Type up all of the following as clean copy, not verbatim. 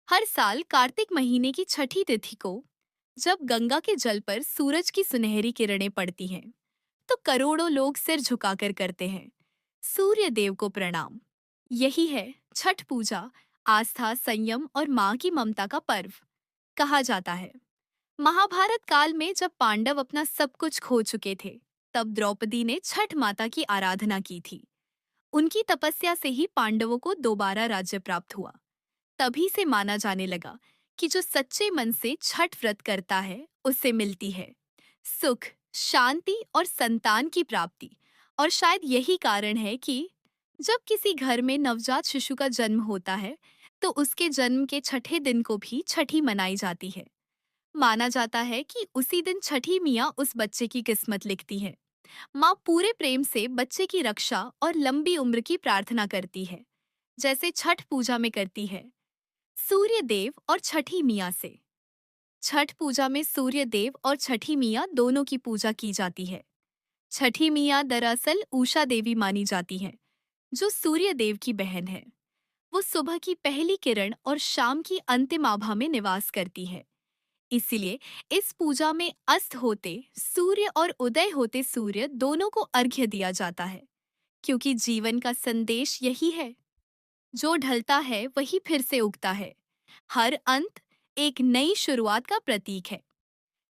हर साल कार्तिक महीने की छठी तिथि को जब गंगा के जल पर सूरज की सुनहरी किरणें पड़ती हैं, तो करोड़ों लोग सिर झुकाकर करते हैं सूर्य देव को प्रणाम। यही है छठ पूजा, आस्था, संयम और माँ की ममता का पर्व। कहा जाता है महाभारत काल में जब पांडव अपना सब कुछ खो चुके थे, तब द्रौपदी ने छठ माता की आराधना की थी। उनकी तपस्या से ही पांडवों को दोबारा राज्य प्राप्त हुआ। तभी से माना जाने लगा कि जो सच्चे मन से छठ व्रत करता है उससे मिलती है सुख, शांति और संतान की प्राप्ति। और शायद यही कारण है कि जब किसी घर में नवजात शिशु का जन्म होता है, तो उसके जन्म के छठे दिन को भी छठी मनाई जाती है। माना जाता है कि उसी दिन छठी मियाँ उस बच्चे की किस्मत लिखती है। माँ पूरे प्रेम से बच्चे की रक्षा और लंबी उम्र की प्रार्थना करती है, जैसे छठ पूजा में करती है सूर्य देव और छठी मियाँ से। छठ पूजा में सूर्य देव और छठी मियाँ दोनों की पूजा की जाती है। छठी मियाँ दरअसल उषा देवी मानी जाती हैं, जो सूर्य देव की बहन है। वो सुबह की पहली किरण और शाम की अंतिम आभा में निवास करती है। इसीलिए इस पूजा में अस्त होते सूर्य और उदय होते सूर्य दोनों को अर्घ्य दिया जाता है, क्योंकि जीवन का संदेश यही है, जो ढलता है वही फिर से उगता है। हर अंत एक नई शुरुआत का प्रतीक है।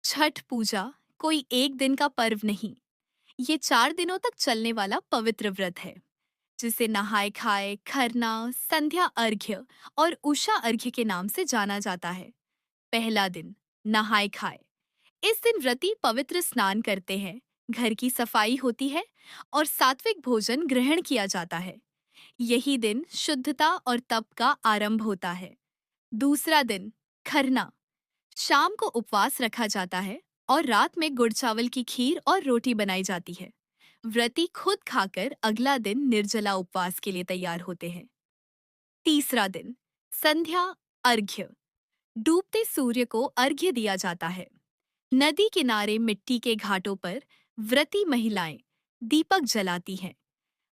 छठ पूजा कोई एक दिन का पर्व नहीं, ये 4 दिनों तक चलने वाला पवित्र व्रत है, जिसे नहाय खाए, खरना, संध्या अर्घ्य और उषा अर्घ्य के नाम से जाना जाता है। पहला दिन नहाय खाए। इस दिन व्रती पवित्र स्नान करते हैं, घर की सफाई होती है और सात्विक भोजन ग्रहण किया जाता है। यही दिन शुद्धता और तप का आरंभ होता है। दूसरा दिन खरना। शाम को उपवास रखा जाता है और रात में गुड़ चावल की खीर और रोटी बनाई जाती है। व्रती खुद खाकर अगला दिन निर्जला उपवास के लिए तैयार होते हैं। तीसरा दिन संध्या अर्घ्य। डूबते सूर्य को अर्घ्य दिया जाता है। नदी किनारे मिट्टी के घाटों पर व्रती महिलाएं दीपक जलाती हैं,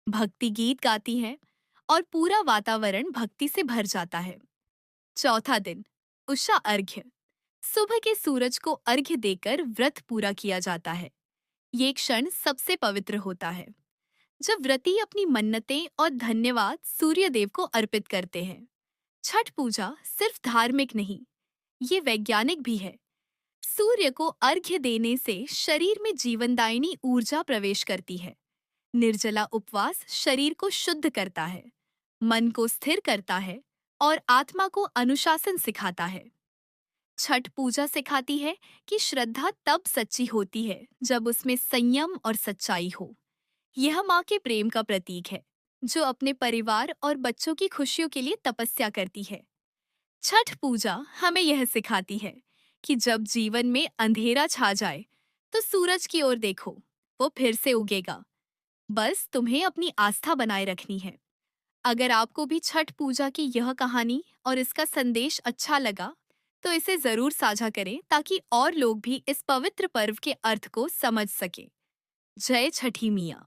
भक्ति गीत गाती हैं और पूरा वातावरण भक्ति से भर जाता है। चौथा दिन उषा अर्घ्य। सुबह के सूरज को अर्घ्य देकर व्रत पूरा किया जाता है। ये क्षण सबसे पवित्र होता है, जब व्रती अपनी मन्नतें और धन्यवाद सूर्य देव को अर्पित करते हैं। छठ पूजा सिर्फ धार्मिक नहीं, ये वैज्ञानिक भी है। सूर्य को अर्घ्य देने से शरीर में जीवनदायिनी ऊर्जा प्रवेश करती है। निर्जला उपवास शरीर को शुद्ध करता है, मन को स्थिर करता है और आत्मा को अनुशासन सिखाता है। छठ पूजा सिखाती है कि श्रद्धा तब सच्ची होती है जब उसमें संयम और सच्चाई हो। यह माँ के प्रेम का प्रतीक है, जो अपने परिवार और बच्चों की खुशियों के लिए तपस्या करती है। छठ पूजा हमें यह सिखाती है कि जब जीवन में अंधेरा छा जाए, तो सूरज की ओर देखो, वो फिर से उगेगा। बस तुम्हें अपनी आस्था बनाए रखनी है। अगर आपको भी छठ पूजा की यह कहानी और इसका संदेश अच्छा लगा, तो इसे जरूर साझा करें ताकि और लोग भी इस पवित्र पर्व के अर्थ को समझ सकें। जय छठी मिया।